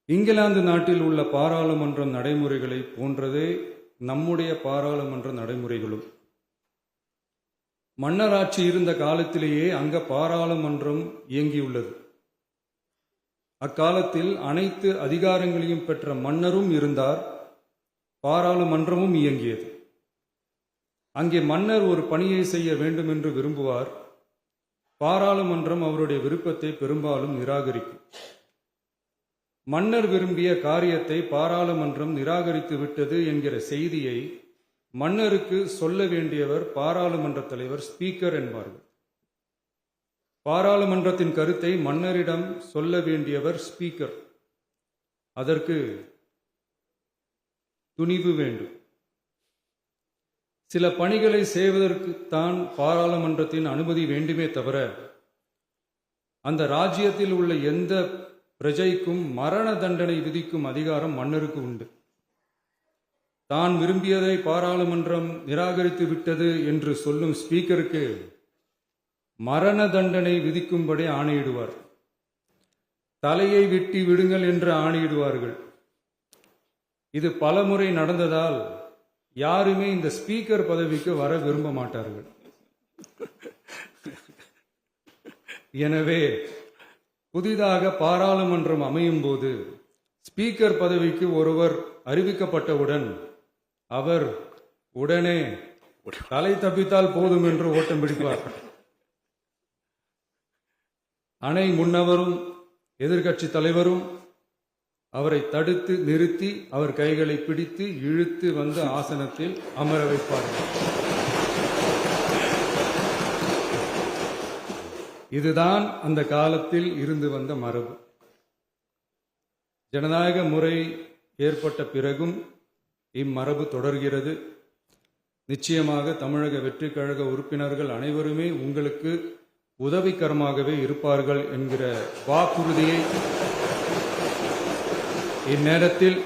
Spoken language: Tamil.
இங்கிலாந்து நாட்டில் உள்ள பாராளுமன்ற நடைமுறைகளை போன்றதே நம்முடைய பாராளுமன்ற நடைமுறைகளும். மன்னராட்சி இருந்த காலத்திலேயே அங்க பாராளுமன்றம் இயங்கியுள்ளது. அக்காலத்தில் அனைத்து அதிகாரங்களையும் பெற்ற மன்னரும் இருந்தார், பாராளுமன்றமும் இயங்கியது. அங்கே மன்னர் ஒரு பணியை செய்ய வேண்டும் என்று விரும்புவார், பாராளுமன்றம் அவருடைய விருப்பத்தை பெரும்பாலும் நிராகரிக்கும். மன்னர் விரும்பிய காரியத்தை பாராளுமன்றம் நிராகரித்து விட்டது என்கிற செய்தியை மன்னருக்கு சொல்ல வேண்டியவர் பாராளுமன்ற தலைவர், ஸ்பீக்கர் என்பார்கள். பாராளுமன்றத்தின் கருத்தை மன்னரிடம் சொல்ல வேண்டியவர் ஸ்பீக்கர். அதற்கு துணிவு வேண்டும். சில பணிகளை செய்வதற்குத்தான் பாராளுமன்றத்தின் அனுமதி வேண்டுமே தவிர அந்த ராஜ்யத்தில் உள்ள எந்த பிரஜைக்கும் மரண தண்டனை விதிக்கும் அதிகாரம் மன்னருக்கு உண்டு. தான் விரும்பியதை பாராளுமன்றம் நிராகரித்து விட்டது என்று சொல்லும் ஸ்பீக்கருக்கு மரண தண்டனை விதிக்கும்படி ஆணையிடுவார். தலையை வெட்டி விடுங்கள் என்று ஆணையிடுவார்கள். இது பலமுறை நடந்ததால் யாருமே இந்த ஸ்பீக்கர் பதவிக்கு வர விரும்ப மாட்டார்கள். எனவே புதிதாக பாராளுமன்றம் அமையும் போது ஸ்பீக்கர் பதவிக்கு ஒருவர் அறிவிக்கப்பட்டவுடன் அவர் உடனே தலை தப்பித்தால் போதும் என்று ஓட்டம் பிடிப்பார். அணை முன்னவரும் எதிர்கட்சி தலைவரும் அவரை தடுத்து நிறுத்தி அவர் கைகளை பிடித்து இழுத்து வந்து ஆசனத்தில் அமர வைப்பார்கள். இதுதான் அந்த காலத்தில் இருந்து வந்த மரபு. ஜனநாயக முறை ஏற்பட்ட பிறகும் இம்மரபு தொடர்கிறது. நிச்சயமாக தமிழக வெற்றி கழக உறுப்பினர்கள் அனைவருமே உங்களுக்கு உதவிகரமாகவே இருப்பார்கள் என்கிற வாக்குறுதியை இந்நேரத்தில்